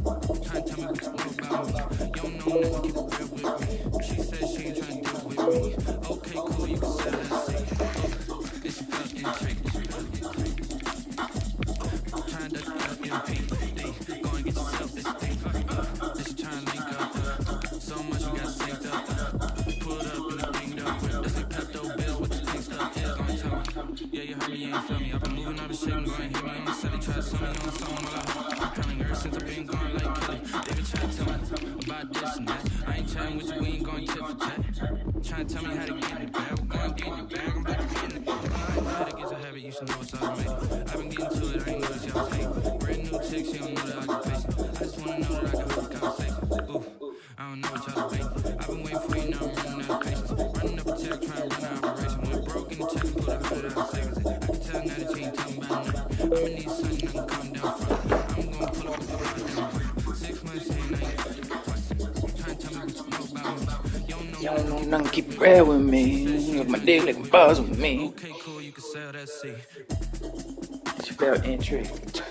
Trying to tell me what you know about me. You don't know nothing, keep it real with me. She said she ain't trying to deal with me. Okay, cool, you can settle that seat. And she felt intrigued. Trying to MPD. Go and get yourself this thing. Then she trying to link up. So much we got synced up. Pulled up and the thing up. This ain't Pepto Bills, what you think stuff is. Gonna tell me. Yeah, you heard me, you ain't feel me. I've been moving out of shape, go and hit me on the celly. Try to sell me on something while I'm counting earth since I've been gone like Kelly. They been trying to tell me about this and that. I ain't chatting with you, we ain't going tit for tat. Trying to tell me how to get in the bag. We're going to get in the bag, I'm about to get in the bag. I know how to get your habit, you should know it's automated. I've been getting to it, I ain't noticed y'all take. Brand new chick, she don't know the occupation. I just wanna know that I can hold the conversation. Ooh, I don't know what y'all debating. I've been waiting for you, now I'm running out of patience. Running up a check, trying to run an operation. Went broke in the check and put 100 out of savings. I can tell now that you ain't talking about nothing. I'ma need something I can calm down from. I'm gonna pull up with the rod down. 6 months in, I ain't twice. Trying to tell me what you know about me. You don't know nothing, keep it real with me. My dick like a buzz with me. Okay, cool, you can sell that seat. She felt intrigued.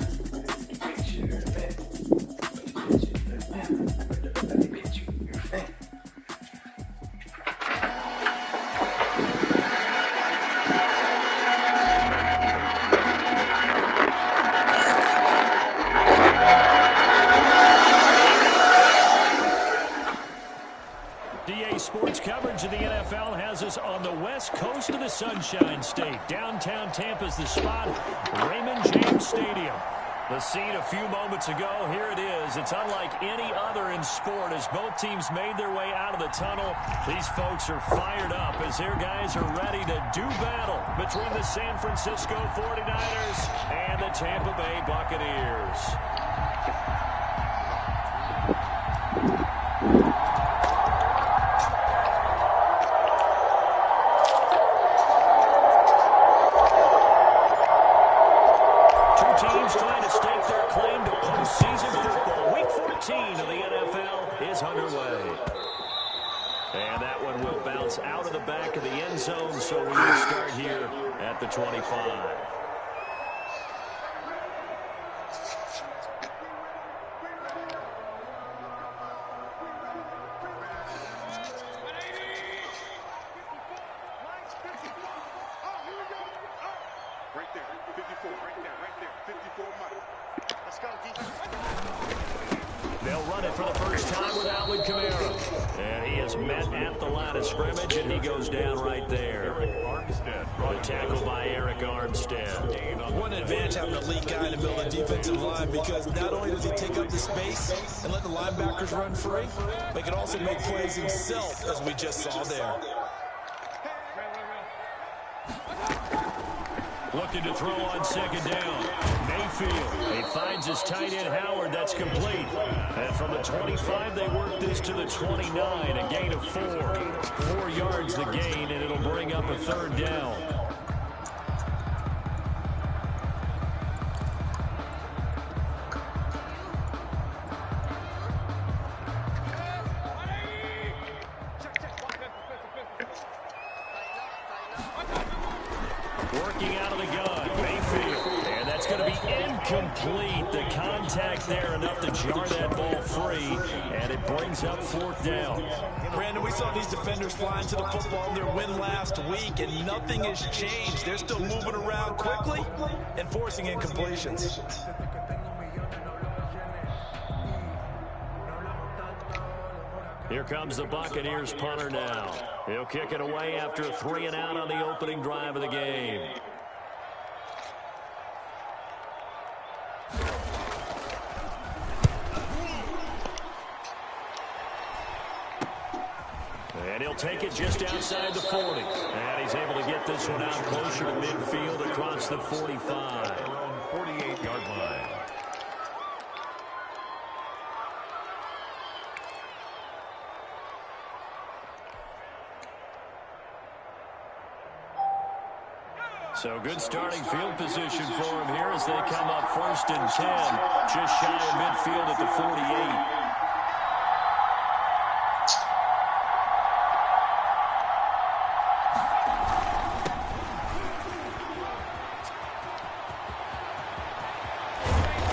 Sports coverage of the NFL has us on the west coast of the Sunshine State. Downtown Tampa's the spot, Raymond James Stadium. The scene a few moments ago, here it is. It's unlike any other in sport as both teams made their way out of the tunnel. These folks are fired up as their guys are ready to do battle between the San Francisco 49ers and the Tampa Bay Buccaneers. Trying to stake their claim to postseason football. Week 14 of the NFL is underway. And that one will bounce out of the back of the end zone, so we will start here at the 25. They'll run it for the first time with Alvin Kamara. And he is met at the line of scrimmage, and he goes down right there. The tackle by Eric Armstead. One advantage having a lead guy in the middle of the defensive line, because not only does he take up the space and let the linebackers run free, but he can also make plays himself, as we just saw there. Looking to throw on second down. Mayfield. He finds his tight end Howard. That's complete. And from the 25, they work this to the 29. A gain of 4. 4 yards the gain, and it'll bring up a third down. Working out of the gun, Mayfield. And that's going to be incomplete. The contact there enough to jar that ball free. And it brings up fourth down. Brandon, we saw these defenders flying to the football in their win last week, and nothing has changed. They're still moving around quickly and forcing incompletions. Here comes the Buccaneers punter now. He'll kick it away after a 3-and-out on the opening drive of the game. And he'll take it just outside the 40. And he's able to get this one out closer to midfield across the 45. 48-yard line. So good starting field position for him here as they come up 1st and 10. Just shy of midfield at the 48.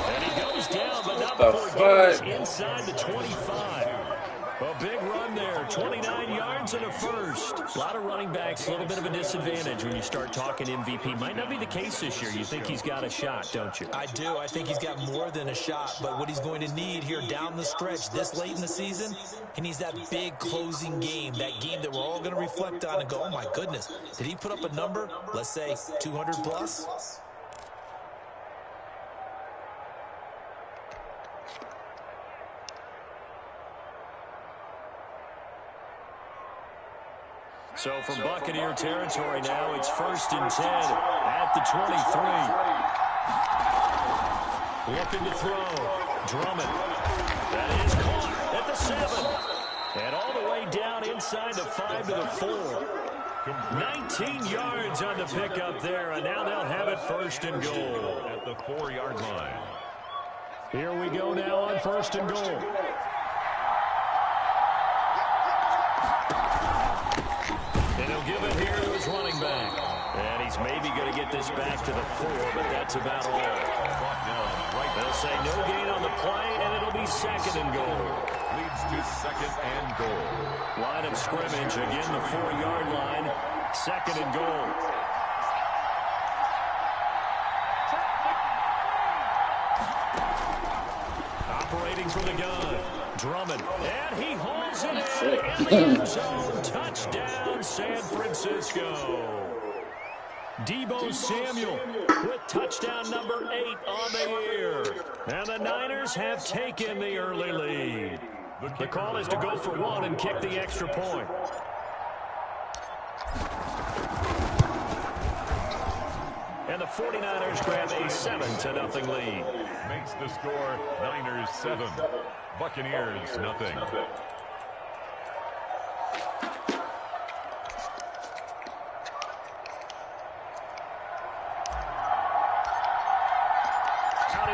And he goes down, but not before getting his inside the 25. A big run there, 29 yards and a first. A lot of running backs, a little bit of a disadvantage when you start talking MVP. Might not be the case this year. You think he's got a shot, don't you? I do. I think he's got more than a shot. But what he's going to need here down the stretch this late in the season, he needs that big closing game, that game that we're all going to reflect on and go, oh, my goodness, did he put up a number, let's say 200 plus? So from Buccaneer territory now, it's 1st and 10 at the 23. Looking to throw. Drummond. That is caught at the 7. And all the way down inside the 5 to the 4. 19 yards on the pickup there, and now they'll have it 1st and goal. At the 4-yard line. Here we go now on 1st and goal. Give it here to his running back. And he's maybe going to get this back to the 4, but that's about all. They'll say no gain on the play, and it'll be 2nd and goal. Leads to 2nd and goal. Line of scrimmage, again the 4-yard line. 2nd and goal. Operating from the gun. Drummond, and he hauls it in the end zone. Touchdown, San Francisco. Deebo Samuel with touchdown number 8 on the year. And the Niners have taken the early lead. The call is to go for 1 and kick the extra point. And the 49ers grab a 7-0 lead. Makes the score Niners 7. Buccaneers nothing. Out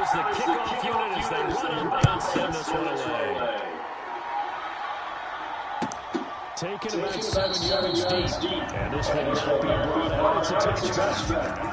is the kickoff unit as they run up and send this one away. Taken about 7 yards deep. And this will not be brought out. It's a touchback.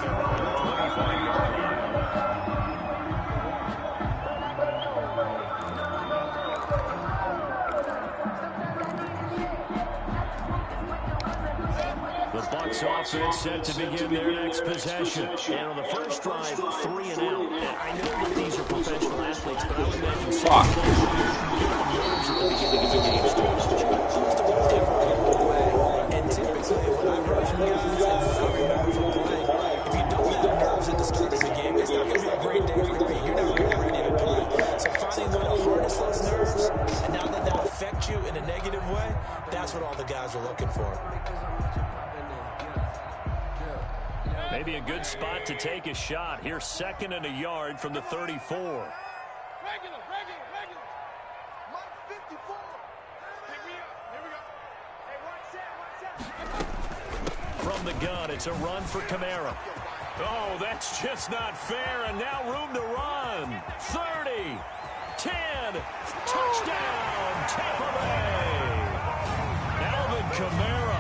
Offense set to begin their next possession. And on the first drive, 3 and out. I know that these are professional athletes, but I would imagine nerves at the beginning of the game. And typically, what I've heard from guys, and I remember from playing, if you don't have nerves at the start of the game, it's not going to be a great day for you. You're not really ready to play. So finding a way to harness those nerves and not let them affect you in a negative way, that's what all the guys are looking for. Maybe a good spot to take a shot. Here's 2nd and a yard from the 34. Regular. Mike 54. Here we go. Hey, watch that. From the gun, it's a run for Kamara. Oh, that's just not fair, and now room to run. 30, 10, touchdown, Tampa Bay. Alvin Kamara,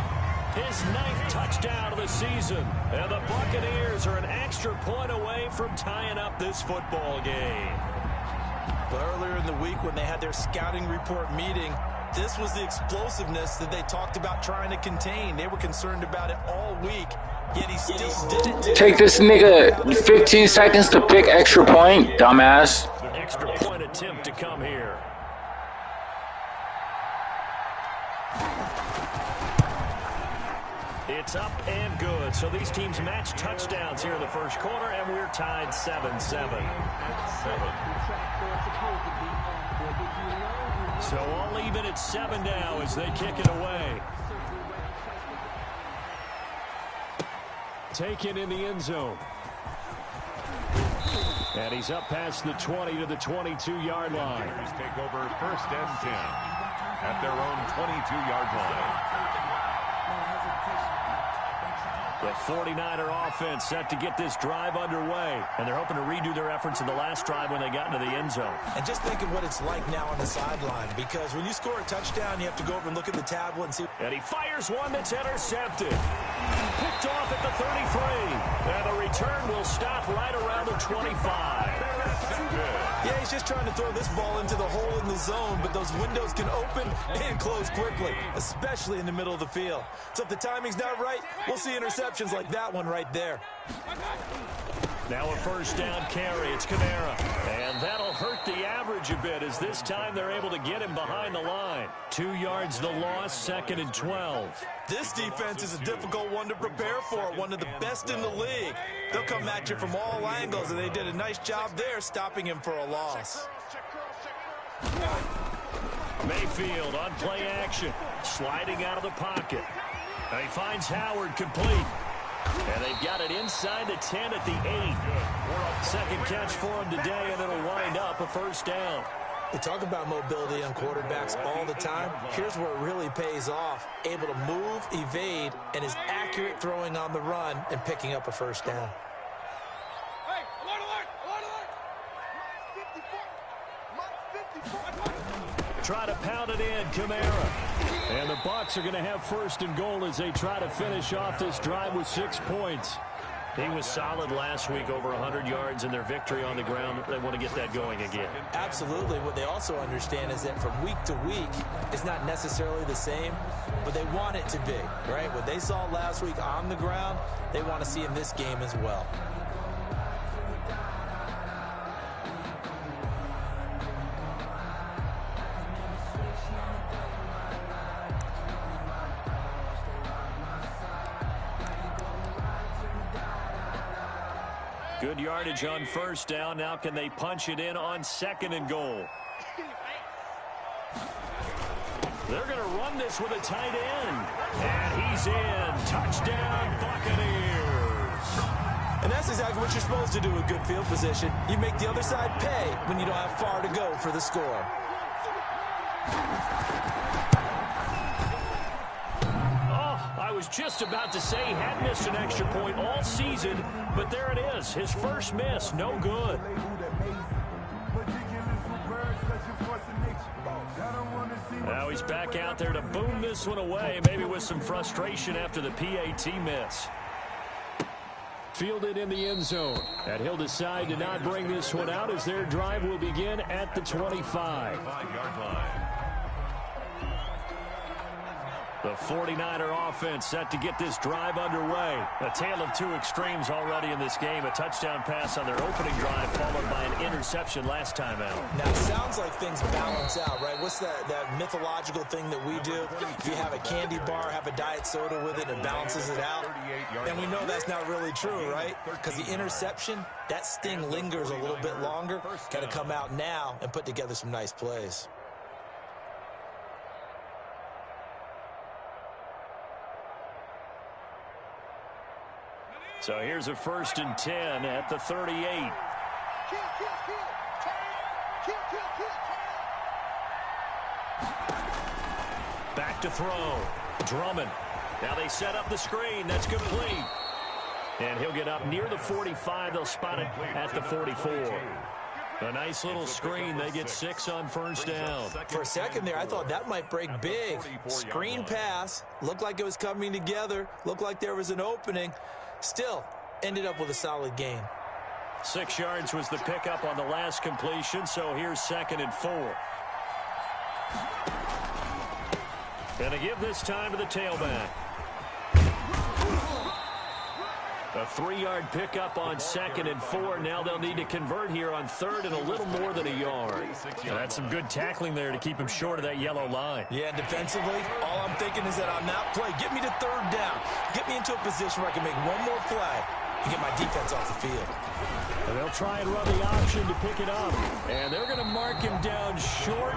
his 9th touchdown of the season. And the Buccaneers are an extra point away from tying up this football game. But earlier in the week when they had their scouting report meeting, this was the explosiveness that they talked about trying to contain. They were concerned about it all week, yet he still did it. Take this nigga 15 seconds to pick extra point, dumbass. Extra point attempt to come here. It's up and good. So these teams match touchdowns here in the first quarter, and we're tied 7-7. So all even at 7 now as they kick it away. Taken in the end zone. And he's up past the 20 to the 22-yard line. Take over 1st and 10 at their own 22-yard line. The 49er offense set to get this drive underway. And they're hoping to redo their efforts in the last drive when they got into the end zone. And just think of what it's like now on the sideline, because when you score a touchdown, you have to go over and look at the tablet and see. And he fires one that's intercepted. Picked off at the 33. And the return will stop right around the 25. Yeah, he's just trying to throw this ball into the hole in the zone, but those windows can open and close quickly, especially in the middle of the field. So if the timing's not right, we'll see interceptions like that one right there. Now a first down carry. It's Kamara. And that'll hurt the average a bit as this time they're able to get him behind the line. 2 yards the loss, 2nd and 12. This defense is a difficult one to prepare for, one of the best in the league. They'll come at you from all angles, and they did a nice job there stopping him for a loss. Mayfield on play action, sliding out of the pocket. And he finds Howard complete. And they've got it inside the 10 at the 8. Second catch for him today, and it'll wind up a first down. We talk about mobility on quarterbacks all the time. Here's where it really pays off. Able to move, evade, and is accurate throwing on the run and picking up a first down. Hey, alert, alert, alert, alert. Try to pound it in, Kamara. And the Bucs are going to have first and goal as they try to finish off this drive with 6 points. He was solid last week, over 100 yards in their victory on the ground. They want to get that going again. Absolutely. What they also understand is that from week to week, it's not necessarily the same, but they want it to be, right? What they saw last week on the ground, they want to see in this game as well. Good yardage on first down. Now can they punch it in on 2nd and goal? They're going to run this with a tight end. And he's in. Touchdown, Buccaneers. And that's exactly what you're supposed to do with good field position. You make the other side pay when you don't have far to go for the score. I was just about to say he had missed an extra point all season, but there it is. His first miss, no good. Now he's back out there to boom this one away, maybe with some frustration after the PAT miss. Fielded in the end zone, and he'll decide to not bring this one out as their drive will begin at the 25. 5-yard line. The 49er offense set to get this drive underway. A tale of two extremes already in this game. A touchdown pass on their opening drive followed by an interception last time out. Now, it sounds like things balance out, right? What's that mythological thing that we do? If you have a candy bar, have a diet soda with it, it balances it out. And we know that's not really true, right? Because the interception, that sting lingers a little bit longer. Got to come out now and put together some nice plays. So here's a 1st and 10 at the 38. Back to throw. Drummond. Now they set up the screen. That's complete. And he'll get up near the 45. They'll spot it at the 44. A nice little screen. They get 6 on first down. For a second there, I thought that might break big. Screen pass. Looked like it was coming together. Looked like there was an opening. Still, ended up with a solid gain. 6 yards was the pickup on the last completion, so here's 2nd and 4. And a give this time to the tailback. A 3-yard pickup on 2nd and 4. Now they'll need to convert here on 3rd and a little more than a yard. And that's some good tackling there to keep him short of that yellow line. Yeah, defensively, all I'm thinking is that on that play, get me to 3rd down. Get me into a position where I can make one more play and get my defense off the field. And they'll try and run the option to pick it up. And they're going to mark him down short,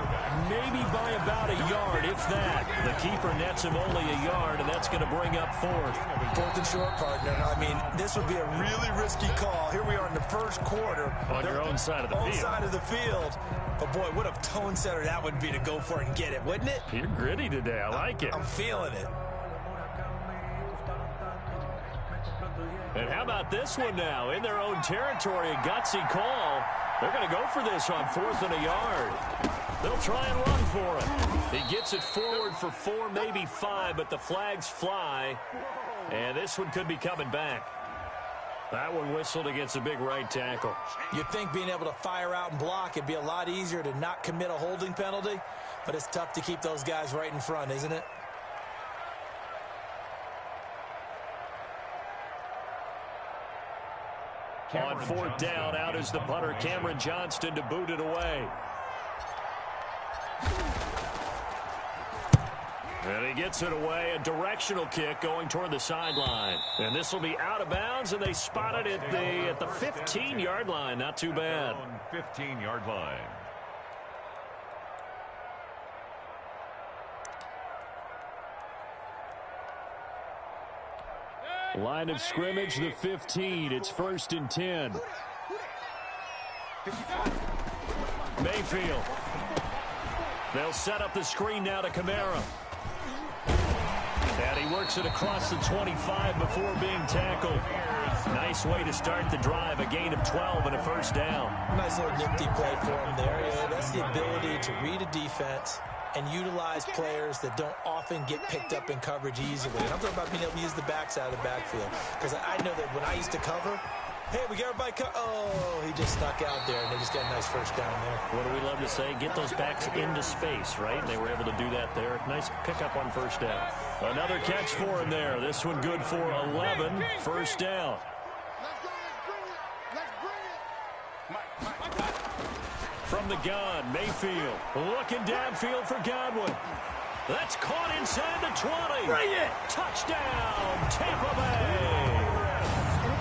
maybe by about a yard, if that. The keeper nets him only a yard, and that's going to bring up 4th. 4th and short, partner. I mean, this would be a really risky call. Here we are in the first quarter. On your own side of the field. Side of the field. But, boy, what a tone setter that would be to go for it and get it, wouldn't it? You're gritty today. I like it. I'm feeling it. And how about this one now? In their own territory, a gutsy call. They're going to go for this on 4th and a yard. They'll try and run for it. He gets it forward for 4, maybe 5, but the flags fly. And this one could be coming back. That one whistled against a big right tackle. You'd think being able to fire out and block, it'd be a lot easier to not commit a holding penalty, but it's tough to keep those guys right in front, isn't it? On fourth down, out is the punter, Cameron Johnston, to boot it away. And he gets it away, a directional kick going toward the sideline. And this will be out of bounds, and they spotted it at the 15-yard line. Not too bad. 15-yard line. Line of scrimmage, the 15. It's 1st and 10. Mayfield. They'll set up the screen now to Kamara. And he works it across the 25 before being tackled. Nice way to start the drive. A gain of 12 and a first down. Nice little nifty play for him there. Yeah, that's the ability to read a defense and utilize players that don't often get picked up in coverage easily. And I'm talking about being able to use the backside of the backfield. Because I know that when I used to cover, hey, we got everybody oh, he just snuck out there, and they just got a nice first down there. What do we love to say? Get those backs into space, right? And they were able to do that there. Nice pickup on first down. Another catch for him there. This one good for 11. First down. From the gun, Mayfield looking downfield for Godwin. That's caught inside the 20. Bring it! Touchdown, Tampa Bay.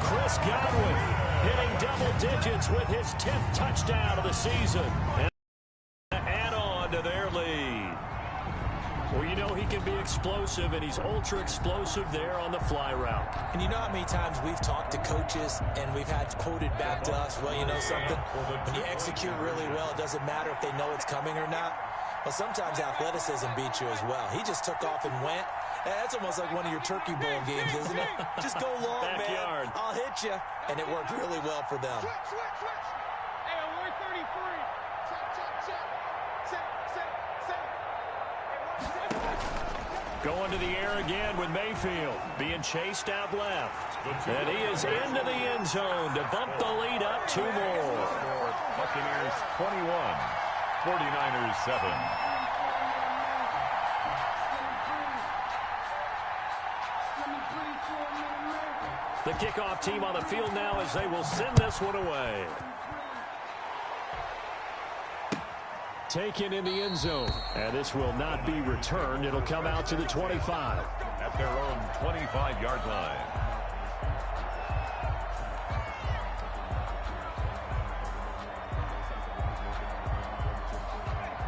Chris Godwin hitting double digits with his 10th touchdown of the season. And add on to their lead. Well, you know he can be explosive, and he's ultra explosive there on the fly route. And you know how many times we've talked to coaches and we've had quoted back to us, well, you know something? When you execute really well, it doesn't matter if they know it's coming or not. Well, sometimes athleticism beats you as well. He just took off and went. That's almost like one of your Turkey Bowl games, isn't it? Just go long, Backyard. man. I'll hit you. And it worked really well for them. Hey, on 133. Check. Going to the air again with Mayfield. Being chased out left. And he is into the end zone to bump the lead up 2 more. Buccaneers 21, 49ers 7. The kickoff team on the field now as they will send this one away. Taken in the end zone. And this will not be returned. It'll come out to the 25. At their own 25-yard line.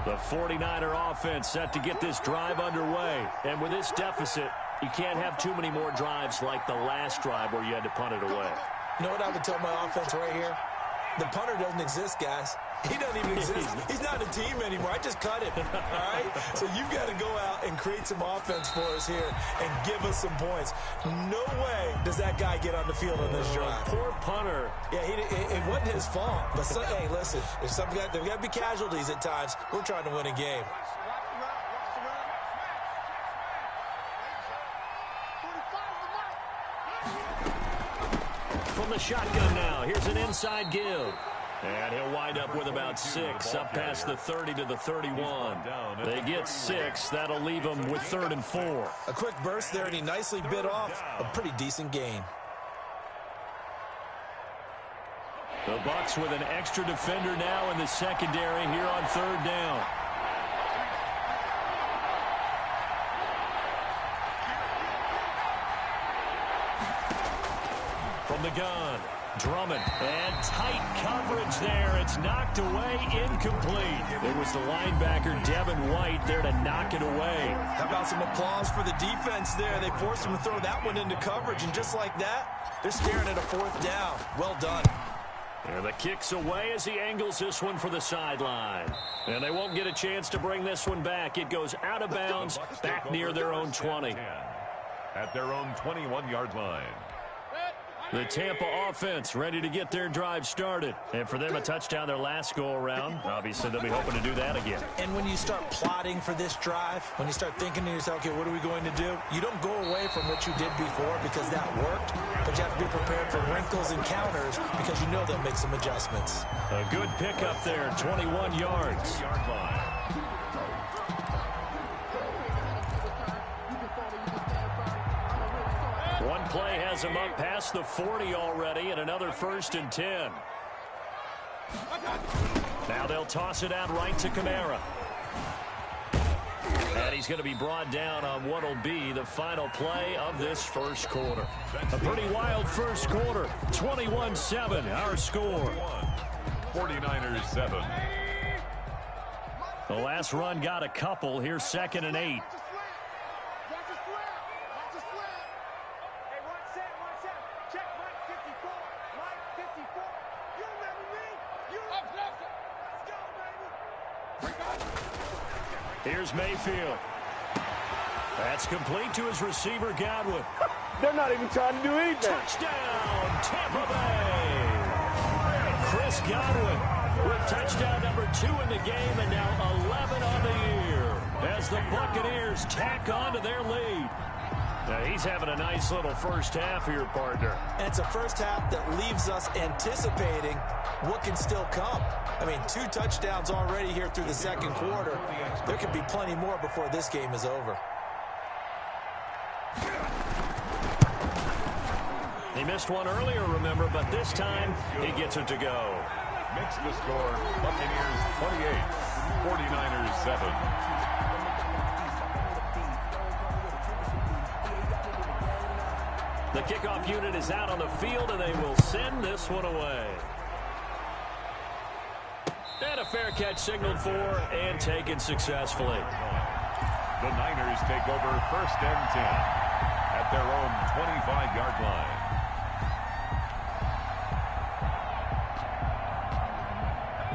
The 49er offense set to get this drive underway. And with this deficit, you can't have too many more drives like the last drive where you had to punt it away. You know what I would tell my offense right here? The punter doesn't exist, guys. He doesn't even exist. He's not a team anymore. I just cut him, all right? So you've got to go out and create some offense for us here and give us some points. No way does that guy get on the field on this drive. Poor punter. Yeah, it wasn't his fault. But, hey, listen, there's got to be casualties at times. We're trying to win a game. From the shotgun now, here's an inside give. And he'll wind up with about 6, up past the 30 to the 31. They get 6. That'll leave them with 3rd and 4. A quick burst there, and he nicely bit off a pretty decent gain. The Bucs with an extra defender now in the secondary here on 3rd down. From the gun, Drummond, and tight coverage there. It's knocked away, incomplete. It was the linebacker, Devin White, there to knock it away. How about some applause for the defense there? They forced him to throw that one into coverage, and just like that, they're staring at a 4th down. Well done. And the kick's away as he angles this one for the sideline. And they won't get a chance to bring this one back. It goes out of bounds, back near their own 20. At their own 21-yard line. The Tampa offense ready to get their drive started. And for them, a touchdown their last go-around. Obviously, they'll be hoping to do that again. And when you start plotting for this drive, when you start thinking to yourself, okay, what are we going to do? You don't go away from what you did before because that worked, but you have to be prepared for wrinkles and counters because you know they'll make some adjustments. A good pickup there, 21 yards. One play has him up past the 40 already, and another 1st and 10. Now they'll toss it out right to Kamara. And he's going to be brought down on what will be the final play of this first quarter. A pretty wild first quarter. 21-7, our score. 49ers 7. The last run got a couple. Here's 2nd and 8. Here's Mayfield. That's complete to his receiver, Godwin. They're not even trying to do anything. Touchdown, Tampa Bay. Chris Godwin with touchdown number 2 in the game and now 11 on the year as the Buccaneers tack on to their lead. Now he's having a nice little first half here, partner. And it's a first half that leaves us anticipating what can still come. I mean, 2 touchdowns already here through the second quarter. There could be plenty more before this game is over. He missed one earlier, remember, but this time he gets it to go. Makes the score Buccaneers 28, 49ers 7. The kickoff unit is out on the field, and they will send this one away. And a fair catch signaled for and taken successfully. The Niners take over 1st and 10 at their own 25-yard line.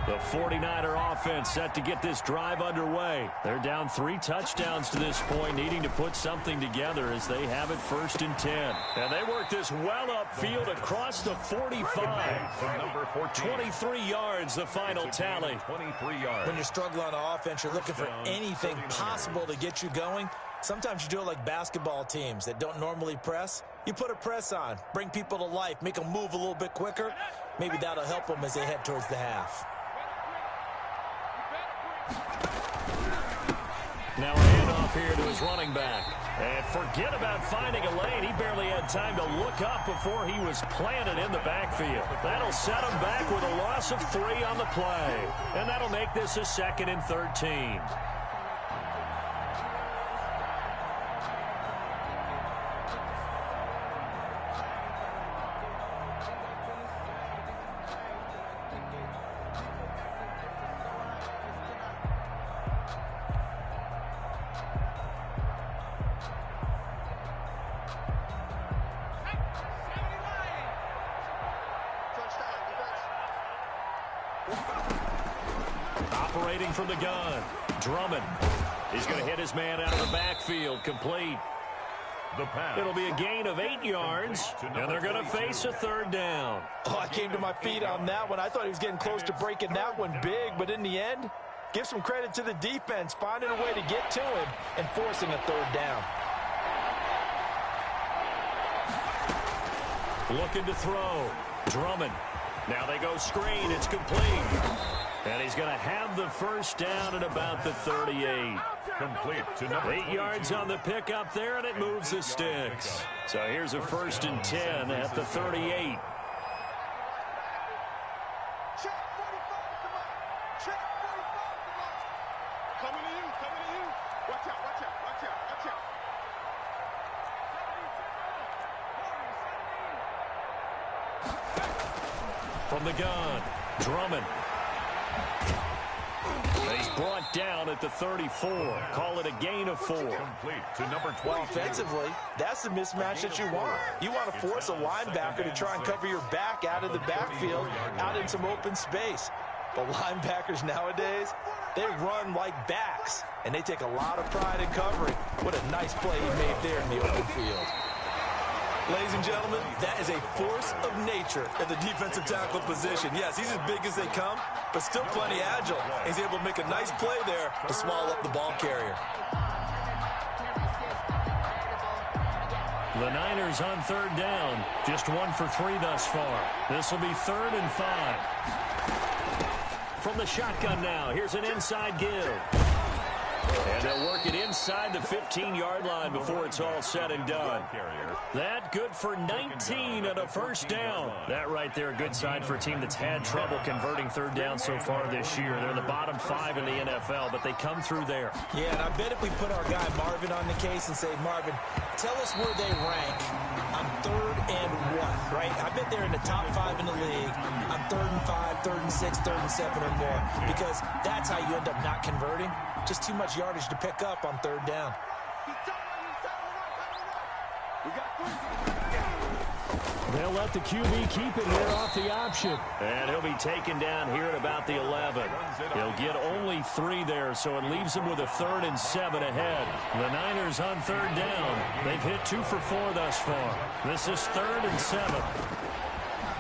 The 49er offense set to get this drive underway. They're down 3 touchdowns to this point, needing to put something together as they have it 1st and 10. And they work this well upfield across the 45. Number 14. 23 yards, the final tally. 23 yards. When you're struggling on offense, you're looking for anything possible to get you going. Sometimes you do it like basketball teams that don't normally press. You put a press on, bring people to life, make them move a little bit quicker. Maybe that'll help them as they head towards the half. Now a handoff here to his running back. And forget about finding a lane. He barely had time to look up before he was planted in the backfield. That'll set him back with a loss of 3 on the play. And that'll make this a 2nd and 13. Operating from the gun, Drummond. He's going to hit his man out of the backfield, complete. The pass. It'll be a gain of 8 yards, and they're going to face a 3rd down. Oh, I came to my feet on that one. I thought he was getting close to breaking that one big, but in the end, give some credit to the defense, finding a way to get to him and forcing a 3rd down. Looking to throw, Drummond. Now they go screen, it's complete. And he's going to have the 1st down at about the 38. Complete to number 8 yards on the pickup there, and it moves the sticks. So here's a 1st and 10 at the 38. Check 45, come on. Check 45, come on. Coming to you, coming to you. Watch out, watch out, watch out, watch out. From the gun, Drummond. He's brought down at the 34. Call it a gain of 4. complete to number 20. Well, offensively, that's the mismatch that you want. You want to force a linebacker to try and cover your back out of the backfield, out in some open space. But linebackers nowadays, they run like backs, and they take a lot of pride in covering. What a nice play he made there in the open field. Ladies and gentlemen, that is a force of nature in the defensive tackle position. Yes, he's as big as they come, but still plenty agile. He's able to make a nice play there to swallow up the ball carrier. The Niners on third down. Just 1 for 3 thus far. This will be 3rd and 5. From the shotgun now, here's an inside give. And they'll work it inside the 15-yard line before it's all said and done. That good for 19 and a first down. That right there, a good sign for a team that's had trouble converting third down so far this year. They're in the bottom 5 in the NFL, but they come through there. Yeah, and I bet if we put our guy Marvin on the case and say, Marvin, tell us where they rank on 3rd and 1, right? I bet they're in the top 5 in the league on 3rd and 5, 3rd and 6, 3rd and 7 or more, because that's how you end up not converting. Just too much yardage to pick up on 3rd down. They'll let the QB keep it here off the option. And he'll be taken down here at about the 11. He'll get only 3 there, so it leaves him with a 3rd and 7 ahead. The Niners on 3rd down. They've hit 2 for 4 thus far. This is 3rd and 7.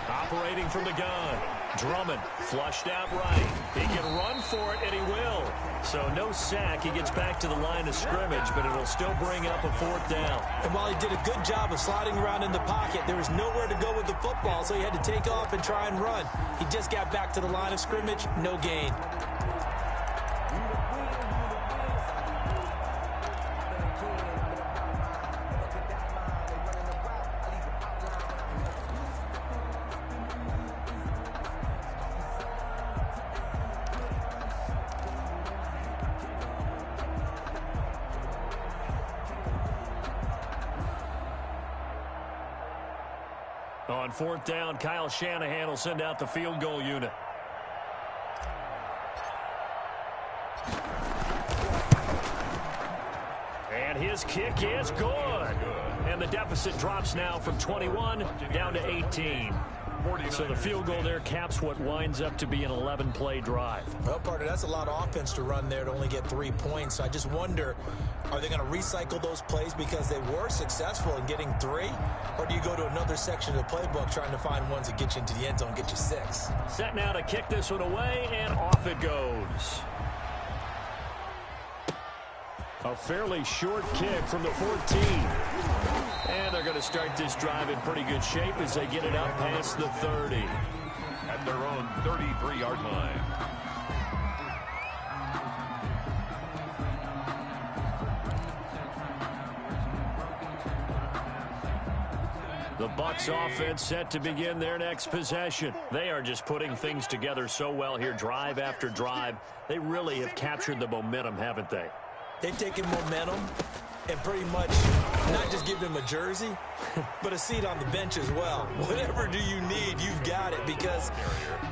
Operating from the gun. Drummond flushed out right. He can run for it, and he will. So no sack. He gets back to the line of scrimmage, but it'll still bring up a 4th down. And while he did a good job of sliding around in the pocket, there was nowhere to go with the football, so he had to take off and try and run. He just got back to the line of scrimmage, no gain. On 4th down, Kyle Shanahan will send out the field goal unit. And his kick is good. And the deficit drops now from 21 down to 18. So the field goal there caps what winds up to be an 11-play drive. Well, partner, that's a lot of offense to run there to only get 3 points. So I just wonder, are they going to recycle those plays because they were successful in getting 3? Or do you go to another section of the playbook trying to find ones that get you into the end zone, get you 6? Set now to kick this one away, and off it goes. A fairly short kick from the 14. And they're going to start this drive in pretty good shape as they get it up past the 30. At their own 33-yard line. The Bucs offense set to begin their next possession. They are just putting things together so well here, drive after drive. They really have captured the momentum, haven't they? They've taken momentum and pretty much not just give them a jersey, but a seat on the bench as well. Whatever do you need, you've got it, because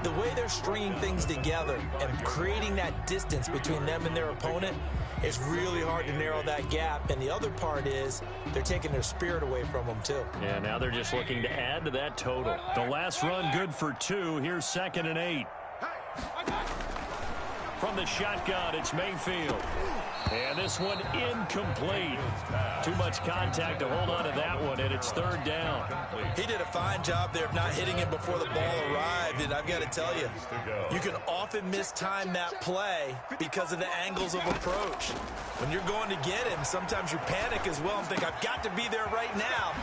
the way they're stringing things together and creating that distance between them and their opponent, it's really hard to narrow that gap. And the other part is they're taking their spirit away from them, too. Yeah, now they're just looking to add to that total. The last run good for 2. Here's 2nd and 8. From the shotgun, it's Mayfield. And this one incomplete. Too much contact to hold on to that one, and it's 3rd down. He did a fine job there of not hitting him before the ball arrived, and I've got to tell you, you can often mistime that play because of the angles of approach. When you're going to get him, sometimes you panic as well and think, I've got to be there right now.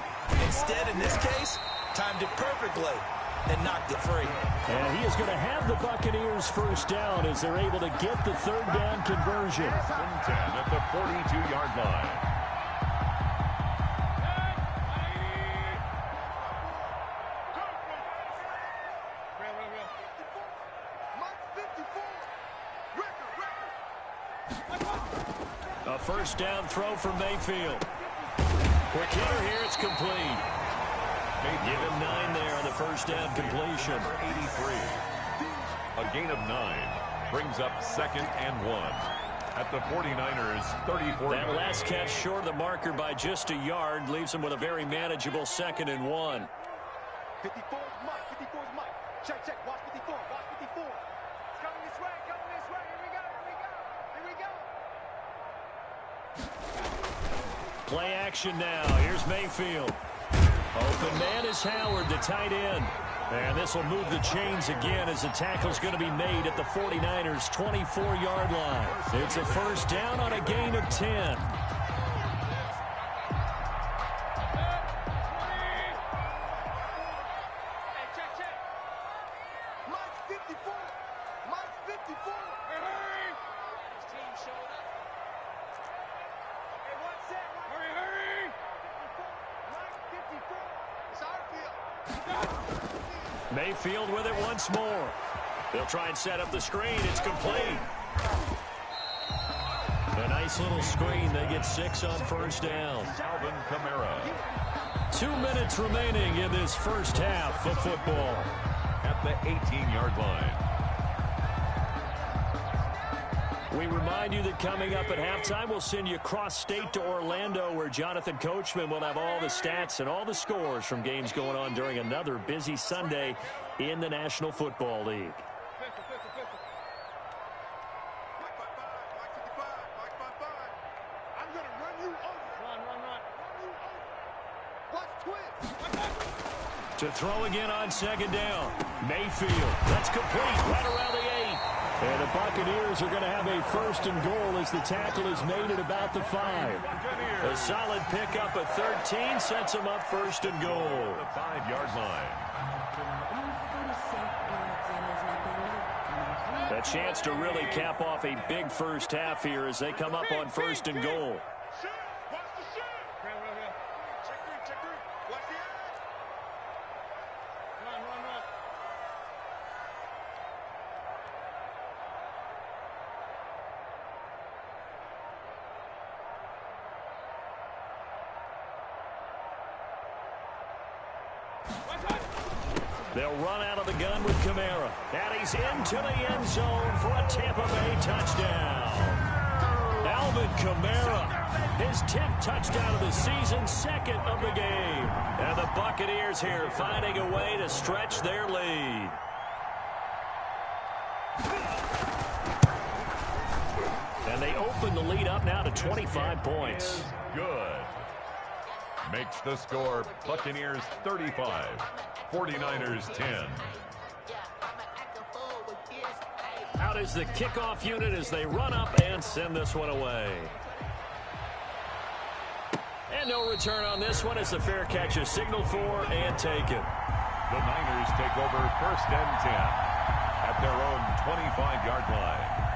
Instead, in this case, timed it perfectly and knocked it free. And he is going to have the Buccaneers first down as they're able to get the 3rd down conversion. 10 at the 42-yard line. A first down throw from Mayfield. Quick hitter here, it's complete. Give him 9 there on the first down completion. 83. A gain of 9 brings up 2nd and 1 at the 49ers 34. That last catch short of the marker by just a yard leaves him with a very manageable 2nd and 1. 54 is Mike. 54 is Mike. Check, check. Watch 54. Watch 54. It's coming this way. Coming this way. Here we go. Here we go. Here we go. Play action now. Here's Mayfield. Open man is Howard, the tight end. And this will move the chains again as the tackle's going to be made at the 49ers' 24-yard line. It's a first down on a gain of 10. Mayfield with it once more. They'll try and set up the screen. It's complete. A nice little screen. They get 6 on first down. Alvin Kamara. 2 minutes remaining in this first half of football. At the 18-yard line. We remind you that coming up at halftime, we'll send you cross-state to Orlando, where Jonathan Coachman will have all the stats and all the scores from games going on during another busy Sunday in the National Football League. To throw again on second down. Mayfield. That's complete. Right around the 8. And the Buccaneers are going to have a first and goal as the tackle is made at about the 5. A solid pickup at 13 sets them up first and goal. The 5-yard line. A chance to really cap off a big first half here as they come up on first and goal. They'll run out of the gun with Kamara. And he's into the end zone for a Tampa Bay touchdown. Alvin Kamara, his 10th touchdown of the season, 2nd of the game. And the Buccaneers here finding a way to stretch their lead. And they open the lead up now to 25 points. Good. Makes the score Buccaneers 35. 49ers 10. Out is the kickoff unit as they run up and send this one away. And no return on this one as the fair catch is signaled for and taken. The Niners take over first and 10 at their own 25-yard line.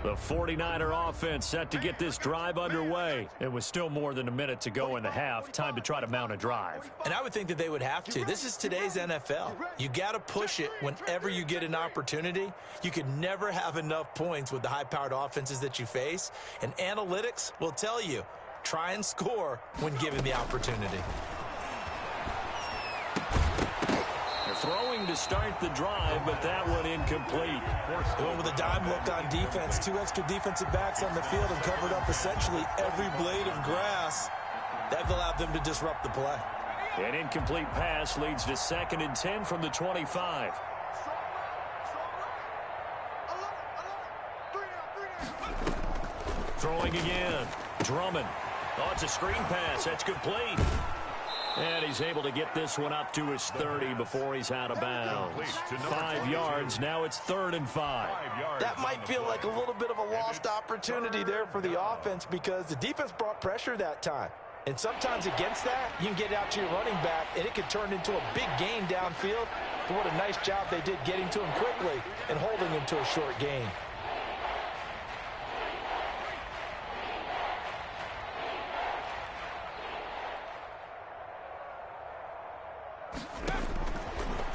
The 49er offense set to get this drive underway. It was still more than a minute to go in the half. Time to try to mount a drive. And I would think that they would have to. This is today's NFL. You got to push it whenever you get an opportunity. You could never have enough points with the high-powered offenses that you face. And analytics will tell you, try and score when given the opportunity. Throwing to start the drive, but that one incomplete. Going with a dime look on defense. 2 extra defensive backs on the field and covered up essentially every blade of grass. That allowed them to disrupt the play. An incomplete pass leads to 2nd and 10 from the 25. Throwing again. Drummond. Oh, it's a screen pass. That's complete. And he's able to get this one up to his 30 before he's out of bounds. 5 yards. Now it's 3rd and 5. That might feel like a little bit of a lost opportunity there for the offense because the defense brought pressure that time. And sometimes against that, you can get out to your running back, and it can turn into a big gain downfield. But what a nice job they did getting to him quickly and holding him to a short gain.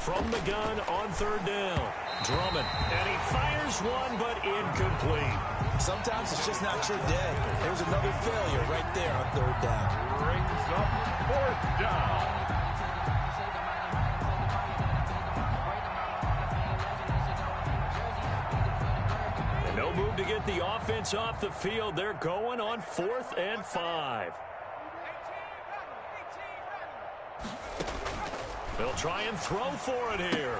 From the gun on 3rd down. Drummond. And he fires one, but incomplete. Sometimes it's just not your day. There's another failure right there on 3rd down. Brings up 4th down. And no move to get the offense off the field. They're going on 4th and 5. They'll try and throw for it here.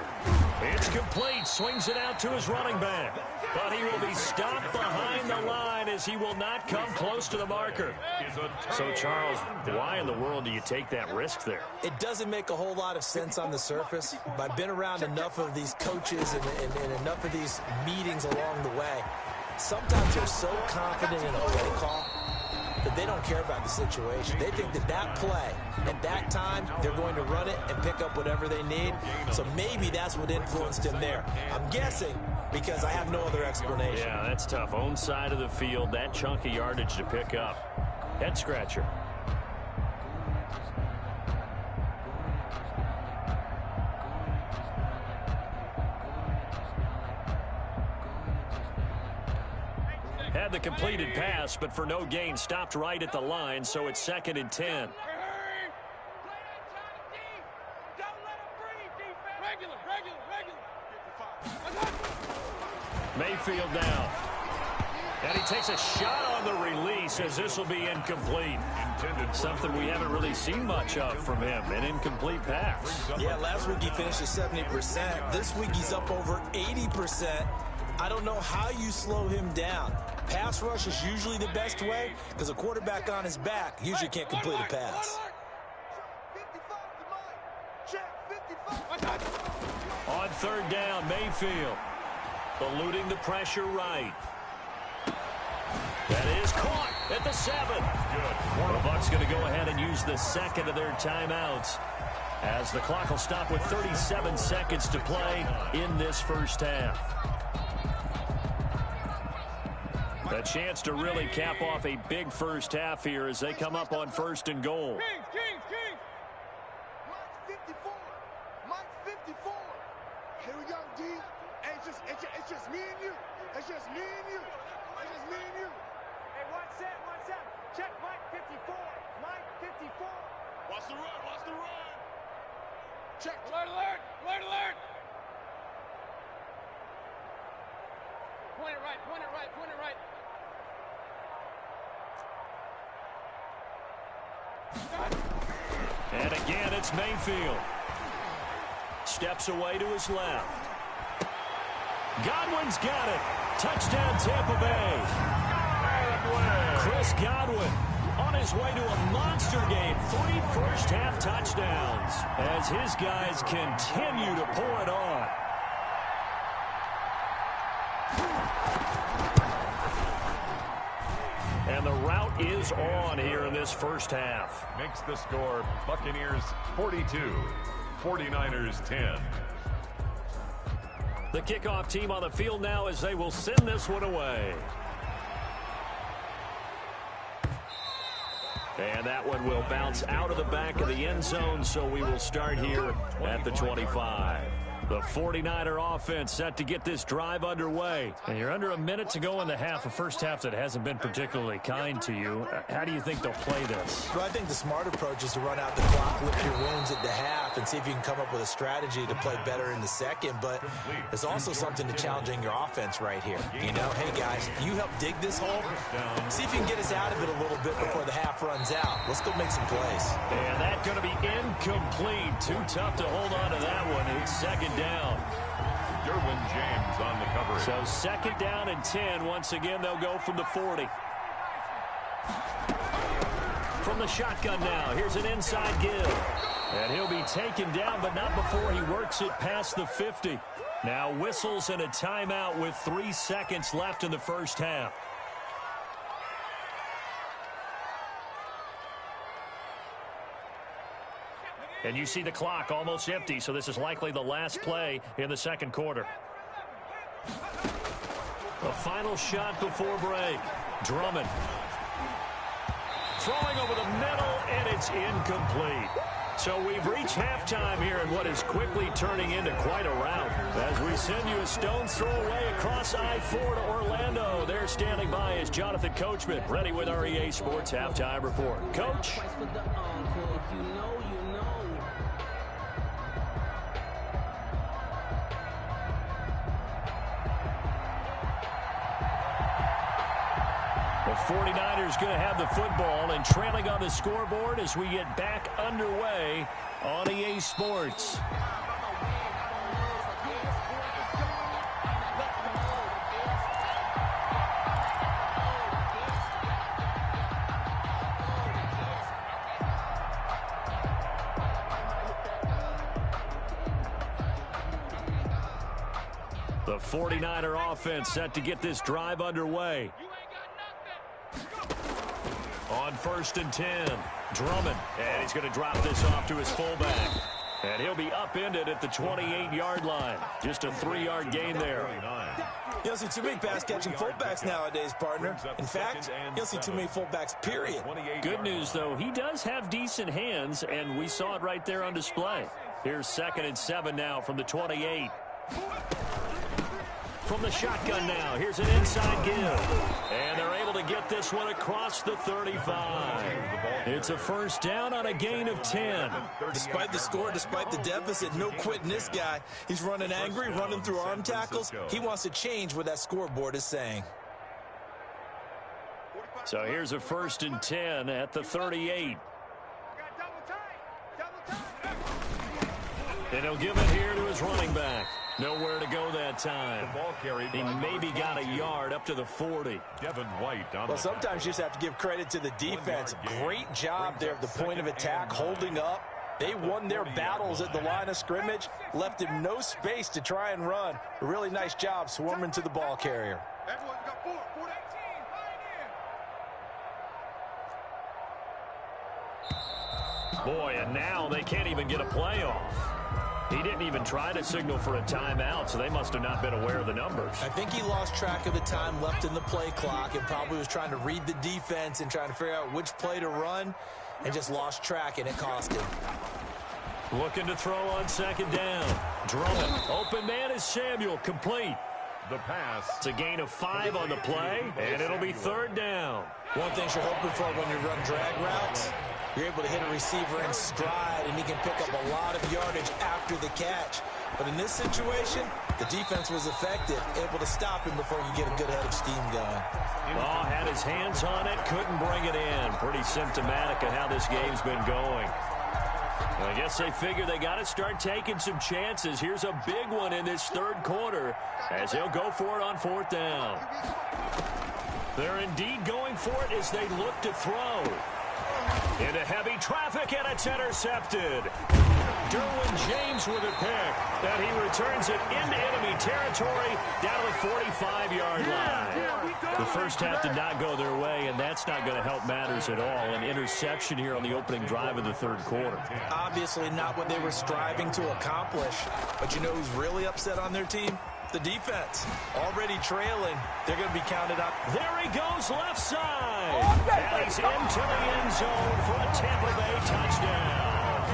It's complete. Swings it out to his running back. But he will be stopped behind the line as he will not come close to the marker. So, Charles, why in the world do you take that risk there? It doesn't make a whole lot of sense on the surface, but I've been around enough of these coaches and enough of these meetings along the way. Sometimes they're so confident in a play call that they don't care about the situation. They think that that play, at that time, they're going to run it and pick up whatever they need. So maybe that's what influenced him there. I'm guessing because I have no other explanation. Yeah, that's tough. Own side of the field, that chunk of yardage to pick up. Head scratcher. Had the completed pass, but for no gain, stopped right at the line, so it's 2nd and 10. Mayfield down. And he takes a shot on the release as this will be incomplete. Something we haven't really seen much of from him, an incomplete pass. Yeah, last week he finished at 70%. This week he's up over 80%. I don't know how you slow him down. Pass rush is usually the best way because a quarterback on his back usually can't complete a pass. On 3rd down, Mayfield eluding the pressure right. That is caught at the 7. The Bucs going to go ahead and use the 2nd of their timeouts as the clock will stop with 37 seconds to play in this first half. A chance to really cap off a big first half here as they come up on 1st and goal. Mike 54. Mike 54. Here we go, D. Hey, it's just me and you. It's just me and you. It's just me and you. Hey, one set. Check Mike 54. Mike 54. Watch the run. Check. Alert. Point it right. And again, it's Mayfield. Steps away to his left. Godwin's got it. Touchdown, Tampa Bay. Chris Godwin on his way to a monster game. 3 first-half touchdowns as his guys continue to pour it on. And the route is on here in this first half. Makes the score Buccaneers 42, 49ers 10. The kickoff team on the field now as they will send this one away. And that one will bounce out of the back of the end zone, so we will start here at the 25. The 49er offense set to get this drive underway. And you're under a minute to go in the half, a first half that hasn't been particularly kind to you. How do you think they'll play this? Well, I think the smart approach is to run out the clock, lick your wounds at the half, and see if you can come up with a strategy to play better in the second. But there's also something to challenging your offense right here. You know, hey, guys, you help dig this hole. See if you can get us out of it a little bit before the half runs out. Let's go make some plays. And that's going to be incomplete. Too tough to hold on to that one. It's 2nd down. Derwin James on the coverage. So 2nd down and 10. Once again, they'll go from the 40. From the shotgun now, here's an inside give. And he'll be taken down, but not before he works it past the 50. Now whistles and a timeout with 3 seconds left in the first half. And you see the clock almost empty, so this is likely the last play in the second quarter. The final shot before break. Drummond. Throwing over the middle, and it's incomplete. So we've reached halftime here in what is quickly turning into quite a rout. As we send you a stone's throw away across I-4 to Orlando. There standing by is Jonathan Coachman, ready with our EA Sports Halftime Report. Coach. The 49ers going to have the football and trailing on the scoreboard as we get back underway on EA Sports. The 49er offense set to get this drive underway. On 1st and 10, Drummond, and he's going to drop this off to his fullback. And he'll be upended at the 28-yard line. Just a 3-yard gain there. You don't see too many pass-catching fullbacks nowadays, partner. In fact, you don't see too many fullbacks, period. Good news, though, he does have decent hands, and we saw it right there on display. Here's 2nd and 7 now from the 28. From the shotgun now, here's an inside give. And they're able to get this one across the 35. It's a first down on a gain of 10. Despite the score, despite the deficit, no quitting this guy. He's running angry, running through arm tackles. He wants to change what that scoreboard is saying. So here's a 1st and 10 at the 38. And he'll give it here to his running back. Nowhere to go that time. He maybe got a yard up to the 40. Devin White on well, sometimes you just have to give credit to the defense. Great job there at the point of attack, holding up. They won their battles at the line of scrimmage, left him no space to try and run. A really nice job swarming to the ball carrier. Boy, and now they can't even get a play off. He didn't even try to signal for a timeout, so they must have not been aware of the numbers. I think he lost track of the time left in the play clock and probably was trying to read the defense and trying to figure out which play to run and just lost track, and it cost him. Looking to throw on 2nd down. Drummond. Open man is Samuel. Complete. The pass. It's a gain of 5 on the play, and it'll be 3rd down. One thing you're hoping for when you run drag routes, you're able to hit a receiver in stride, and he can pick up a lot of yardage after the catch. But in this situation, the defense was effective, able to stop him before you get a good head of steam going. Oh, had his hands on it, couldn't bring it in. Pretty symptomatic of how this game's been going. I guess they figure they got to start taking some chances. Here's a big one in this 3rd quarter as they'll go for it on 4th down. They're indeed going for it as they look to throw. Into heavy traffic, and it's intercepted. Derwin James with a pick, and he returns it into enemy territory down to the 45-yard line. The first half did not go their way, and that's not going to help matters at all. An interception here on the opening drive of the 3rd quarter. Obviously not what they were striving to accomplish, but you know who's really upset on their team? The defense. Already trailing. They're going to be counted up. There he goes left side. And he's into the end zone for a Tampa Bay touchdown.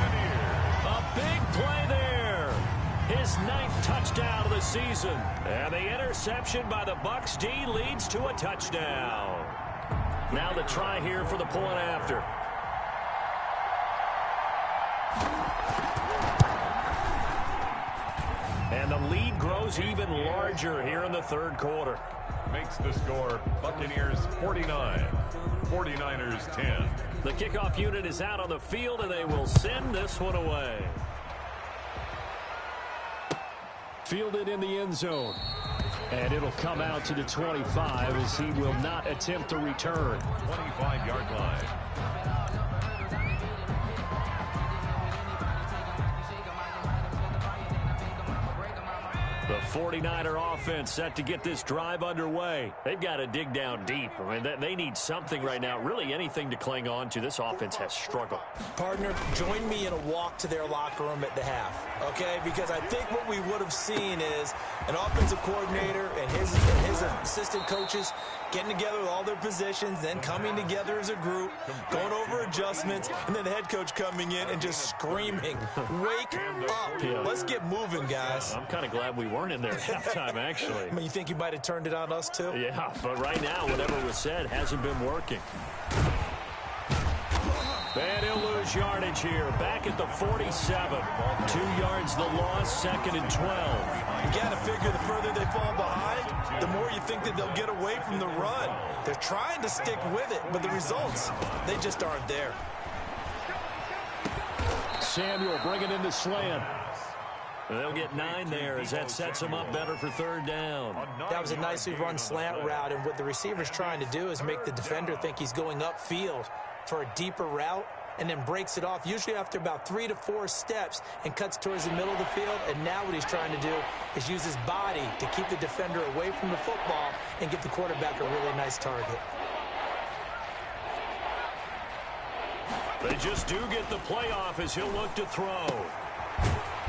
A big play there. His 9th touchdown of the season. And the interception by the Bucs D leads to a touchdown. Now the try here for the point after. And the lead grows even larger here in the 3rd quarter. Makes the score Buccaneers 49, 49ers 10. The kickoff unit is out on the field, and they will send this one away. Fielded in the end zone. And it'll come out to the 25 as he will not attempt to return. 25-yard line. The 49er offense set to get this drive underway. They've got to dig down deep. I mean, they need something right now, really anything to cling on to. This offense has struggled. Partner, join me in a walk to their locker room at the half, okay? Because I think what we would have seen is an offensive coordinator and his assistant coaches getting together with all their positions, then coming together as a group, going over adjustments, and then the head coach coming in and just screaming, wake up. Yeah. Let's get moving, guys. I'm kind of glad we weren't in there at halftime, actually. I mean, you think you might have turned it on us, too? Yeah, but right now, whatever was said hasn't been working. And he'll lose yardage here. Back at the 47. 2 yards the loss, 2nd and 12. You got to figure the further they fall behind, the more you think that they'll get away from the run. They're trying to stick with it, but the results, they just aren't there. Samuel bringing in the slant. They'll get 9 there as that sets them up better for third down. That was a nicely run slant route, and what the receiver's trying to do is make the defender think he's going upfield for a deeper route, and then breaks it off, usually after about 3 to 4 steps, and cuts towards the middle of the field. And now what he's trying to do is use his body to keep the defender away from the football and give the quarterback a really nice target. They just do get the playoff as he'll look to throw.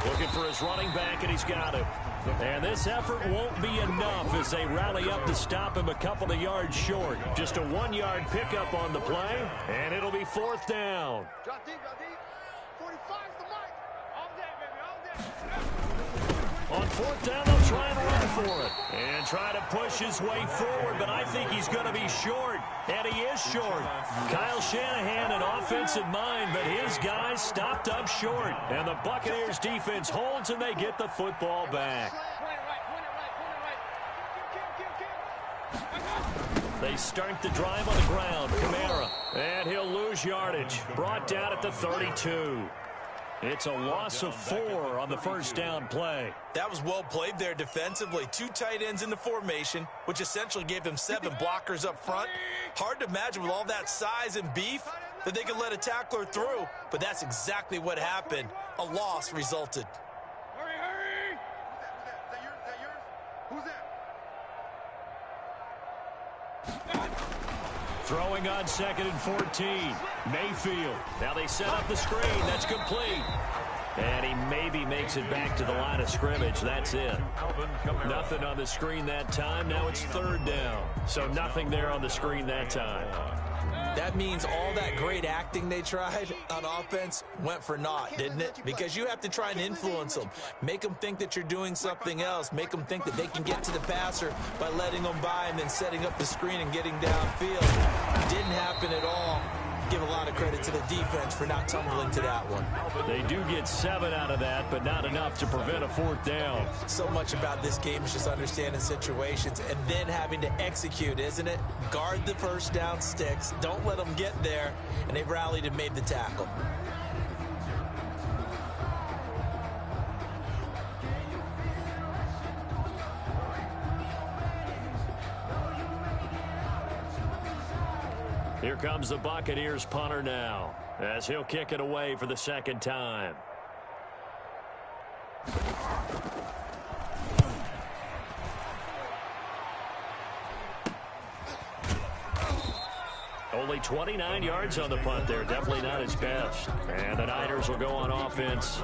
Looking for his running back, and he's got it. And this effort won't be enough as they rally up to stop him a couple of yards short. Just a 1-yard pickup on the play, and it'll be 4th down. Drop deep, 45's the mic. All day, baby, all day. On 4th down, they'll try and run for it. And try to push his way forward, but I think he's going to be short. And he is short. Kyle Shanahan an offensive mind, but his guys stopped up short. And the Buccaneers defense holds, and they get the football back. They start the drive on the ground. Kamara. And he'll lose yardage. Brought down at the 32. It's a loss of 4 on the first down play. That was well played there defensively. 2 tight ends in the formation, which essentially gave them 7 blockers up front. Hard to imagine with all that size and beef that they could let a tackler through, but that's exactly what happened. A loss resulted. Hurry! Is that yours? Who's that? Throwing on 2nd and 14. Mayfield. Now they set up the screen. That's complete. And he maybe makes it back to the line of scrimmage. That's it. Nothing on the screen that time. Now it's 3rd down. So nothing there on the screen that time. That means all that great acting they tried on offense went for naught, didn't it? Because you have to try and influence them. Make them think that you're doing something else. Make them think that they can get to the passer by letting them by and then setting up the screen and getting downfield. Didn't happen at all. Give a lot of credit to the defense for not tumbling to that one. They do get 7 out of that, but not enough to prevent a 4th down. So much about this game is just understanding situations and then having to execute, isn't it? Guard the first down sticks. Don't let them get there. And they rallied and made the tackle. Here comes the Buccaneers punter now, as he'll kick it away for the 2nd time. Only 29 yards on the punt there. Definitely not his best. And the Niners will go on offense.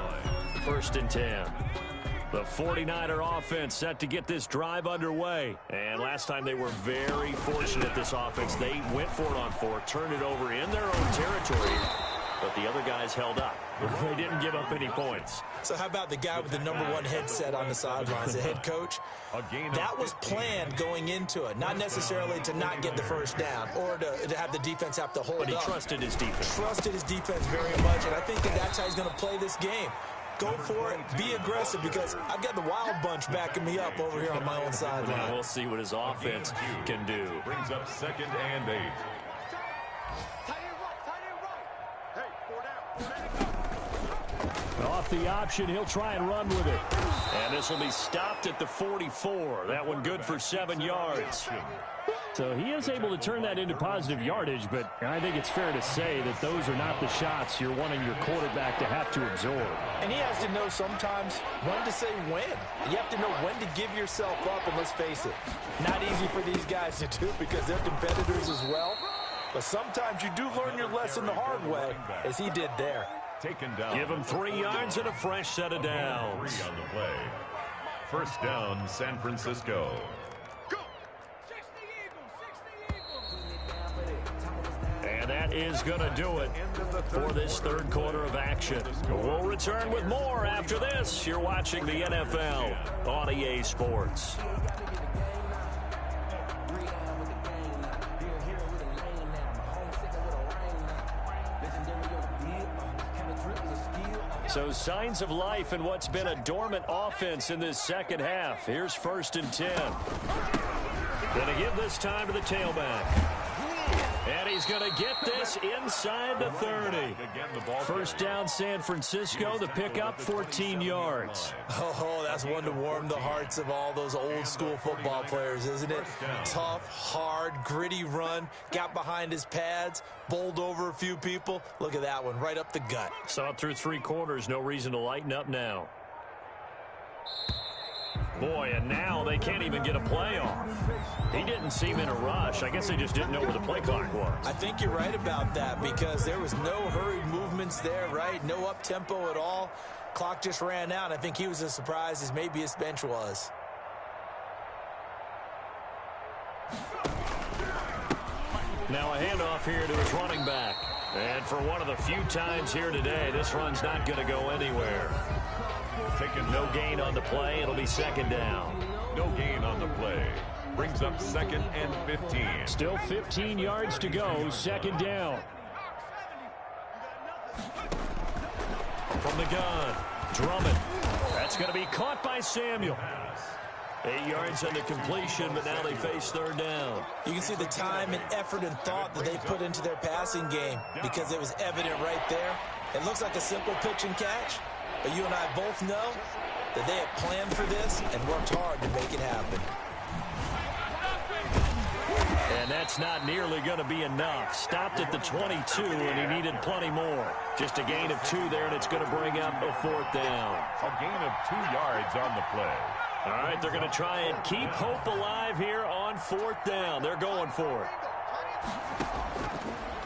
1st and 10. The 49er offense set to get this drive underway. And last time they were very fortunate, this offense. They went for it on 4, turned it over in their own territory, but the other guys held up. They didn't give up any points. So how about the guy with the #1 headset on the sidelines, the head coach? That was planned going into it, not necessarily to not get the first down or to have the defense have to hold up. But he trusted his defense. Trusted his defense very much, and I think that's how he's going to play this game. Go for it, be aggressive, because I've got the Wild Bunch backing me up over here on my own sideline. We'll see what his offense can do. Brings up 2nd and 8. Tight end right. Hey, 4 down. Off the option, he'll try and run with it. And this will be stopped at the 44. That one good for 7 yards. So he is able to turn that into positive yardage, but I think it's fair to say that those are not the shots you're wanting your quarterback to have to absorb. And he has to know sometimes when to say when. You have to know when to give yourself up, and let's face it, not easy for these guys to do because they're competitors as well. But sometimes you do learn your lesson the hard way, as he did there. Taken down. Give him 3 yards and a fresh set of downs. 3 on the play. 1st down, San Francisco. And that is going to do it for this 3rd quarter of action. We'll return with more after this. You're watching the NFL on EA Sports. So signs of life in what's been a dormant offense in this 2nd half. Here's 1st and 10. Going to give this time to the tailback. And he's going to get this inside the 30. First down, San Francisco. The pickup, 14 yards. Oh, that's one to warm the hearts of all those old school football players, isn't it? Tough, hard, gritty run. Got behind his pads, bowled over a few people. Look at that one, right up the gut. Saw it through 3 quarters. No reason to lighten up now. Boy, and now they can't even get a play off. He didn't seem in a rush. I guess they just didn't know where the play clock was. I think you're right about that because there was no hurried movements there, right? No up-tempo at all. Clock just ran out. I think he was as surprised as maybe his bench was. Now a handoff here to his running back. And for one of the few times here today, this run's not going to go anywhere. Taking no gain on the play. It'll be second down. No gain on the play. Brings up 2nd and 15. Still 15 yards to go. Second down. From the gun. Drummond. That's going to be caught by Samuel. 8 yards on the completion, but now they face third down. You can see the time and effort and thought that they put into their passing game because it was evident right there. It looks like a simple pitch and catch. But you and I both know that they have planned for this and worked hard to make it happen. And that's not nearly going to be enough. Stopped at the 22, and he needed plenty more. Just a gain of 2 there, and it's going to bring up a 4th down. A gain of 2 yards on the play. All right, they're going to try and keep hope alive here on 4th down. They're going for it.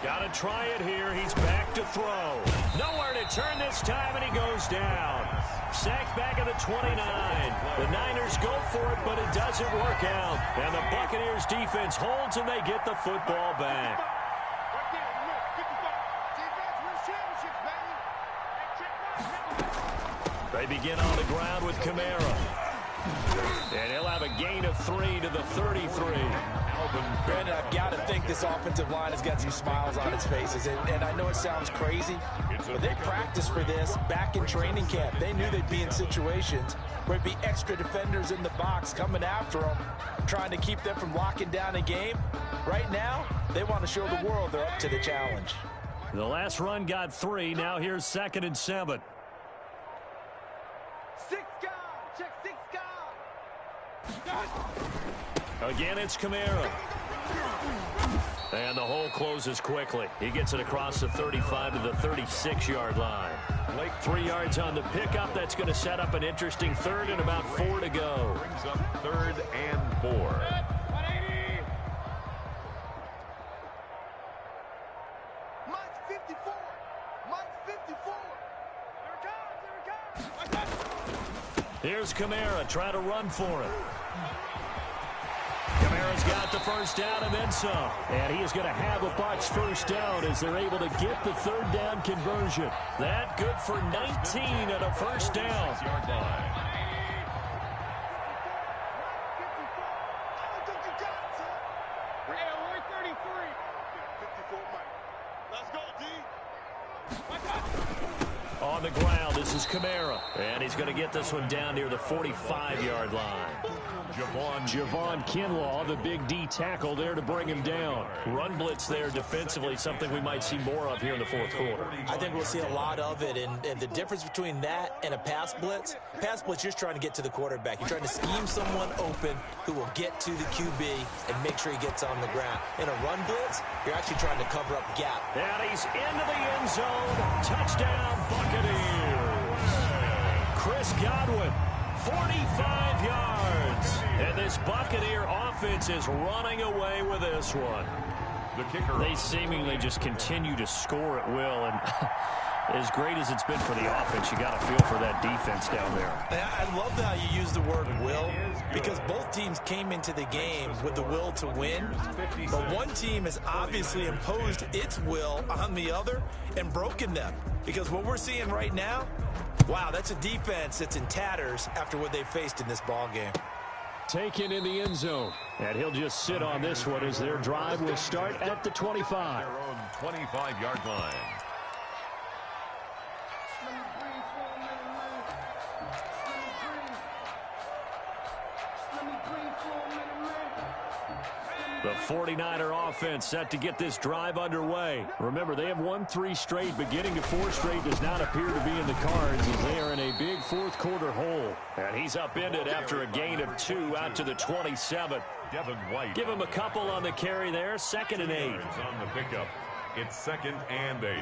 Got to try it here. He's back to throw. Nowhere to turn this time, and he goes down. Sacked back at the 29. The Niners go for it, but it doesn't work out. And the Buccaneers defense holds, and they get the football back. They begin on the ground with Kamara. And he'll have a gain of 3 to the 33. Brandon, I've got to think this offensive line has got some smiles on its faces. And I know it sounds crazy, but they practiced for this back in training camp. They knew they'd be in situations where there'd be extra defenders in the box coming after them, trying to keep them from locking down a game. Right now, they want to show the world they're up to the challenge. The last run got 3. Now here's 2nd and 7. 6 guard. Check 6 guard. Again, it's Kamara. And the hole closes quickly. He gets it across the 35 to the 36-yard line. 3 yards on the pickup. That's going to set up an interesting 3rd and about 4 to go. Brings up 3rd and 4. 180. Mike 54. Mike 54. Here it comes. Here's Kamara. Try to run for it. Kamara's got the first down and then some. And he is going to have a Bucs first down as they're able to get the 3rd down conversion. That good for 19 and a first down. On the ground, this is Kamara. And he's going to get this one down near the 45-yard line. Javon Kinlaw, the big D tackle there to bring him down. Run blitz there defensively, something we might see more of here in the 4th quarter. I think we'll see a lot of it, and the difference between that and a pass blitz, you're just trying to get to the quarterback. You're trying to scheme someone open who will get to the QB and make sure he gets on the ground. In a run blitz, you're actually trying to cover up gap. And he's into the end zone. Touchdown, Buccaneers. Chris Godwin, 45 yards. And this Buccaneer offense is running away with this one. The kicker. They seemingly just continue to score at will. And as great as it's been for the offense, you got to feel for that defense down there. I love how you use the word will, because both teams came into the game with the will to win. But one team has obviously imposed its will on the other and broken them. Because what we're seeing right now, wow, that's a defense that's in tatters after what they faced in this ball game. Taken in the end zone. And he'll just sit on this one as their drive will start at the 25. Their own 25-yard line. The 49er offense set to get this drive underway. Remember, they have won 3 straight, but getting to 4 straight does not appear to be in the cards as they are in a big fourth quarter hole. And he's upended after a gain of 2 out to the 27. Devin White. Give him a couple on the carry there. 2nd and 8. On the pickup. It's 2nd and 8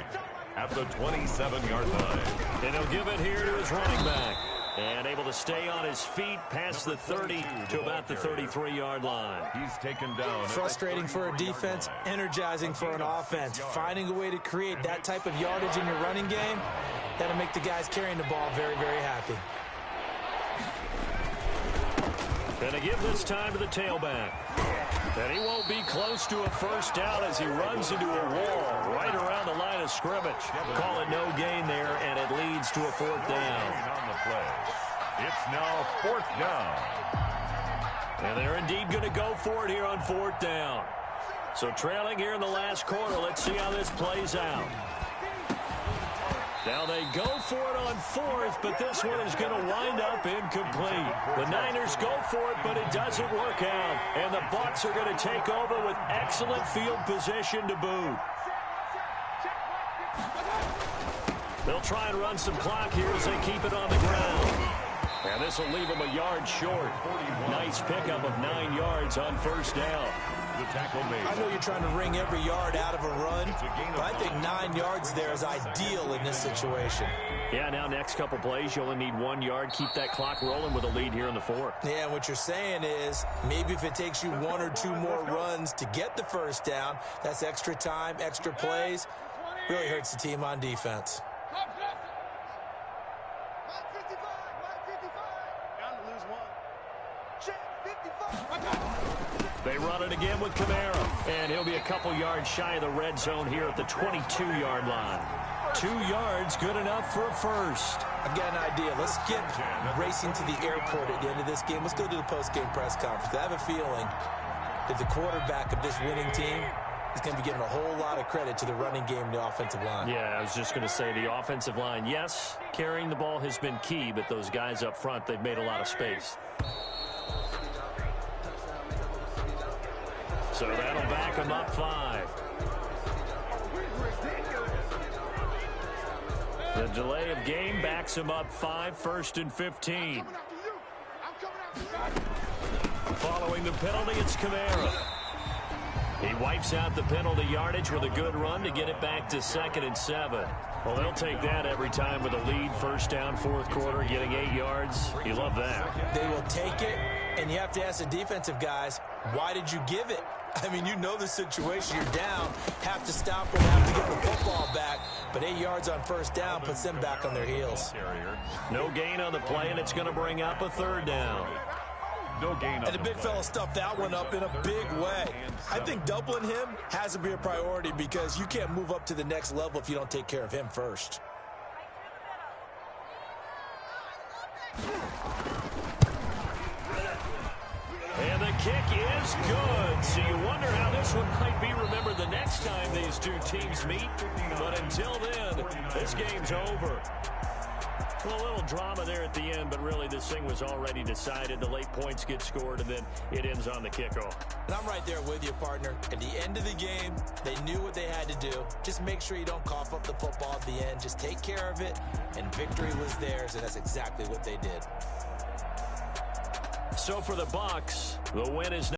at the 27-yard line. And he'll give it here to his running back. And able to stay on his feet past the 30 to about the 33-yard line. He's taken down. Frustrating for a defense, energizing for an offense. Finding a way to create that type of yardage in your running game, that'll make the guys carrying the ball very, very happy. Gonna give this time to the tailback. And he won't be close to a first down as he runs into a wall right around the line of scrimmage. Call it no gain there, and it leads to a 4th down. On the play. It's now 4th down. And they're indeed going to go for it here on 4th down. So trailing here in the last quarter, let's see how this plays out. Now they go for it on 4th, but this one is going to wind up incomplete. The Niners go for it, but it doesn't work out. And the Bucs are going to take over with excellent field position to boot. They'll try and run some clock here as they keep it on the ground. And this will leave them a yard short. Nice pickup of 9 yards on 1st down. The tackle made. I know you're trying to wring every yard out of a run, but I think 9 yards there is ideal in this situation. Yeah, now next couple plays, you only need 1 yard. Keep that clock rolling with a lead here in the 4th. Yeah, what you're saying is maybe if it takes you 1 or 2 more runs to get the first down, that's extra time, extra plays. Really hurts the team on defense. They run it again with Kamara, and he'll be a couple yards shy of the red zone here at the 22-yard line. 2 yards, good enough for a first. I've got an idea. Let's get racing to the airport at the end of this game. Let's go to the post-game press conference. I have a feeling that the quarterback of this winning team is going to be giving a whole lot of credit to the running game and the offensive line. Yeah, I was just going to say the offensive line, yes, carrying the ball has been key, but those guys up front, they've made a lot of space. So that'll back them up 5. The delay of game backs them up 5, 1st and 15. Following the penalty, it's Kamara. He wipes out the penalty yardage with a good run to get it back to 2nd and 7. Well, they'll take that every time with a lead. 1st down, 4th quarter, getting 8 yards. You love that. They will take it, and you have to ask the defensive guys, why did you give it? I mean, you know the situation. You're down, have to stop them, have to get the football back. But 8 yards on 1st down puts them back on their heels. No gain on the play, and it's going to bring up a 3rd down. No gain. And the big fella stuffed that one up in a big way. I think doubling him has to be a priority because you can't move up to the next level if you don't take care of him first. And the kick is good. So you wonder how this one might be remembered the next time these two teams meet. But until then, this game's over. Well, a little drama there at the end, but really this thing was already decided. The late points get scored, and then it ends on the kickoff. And I'm right there with you, partner. At the end of the game, they knew what they had to do. Just make sure you don't cough up the football at the end. Just take care of it, and victory was theirs, and that's exactly what they did. So for the Bucs, the win is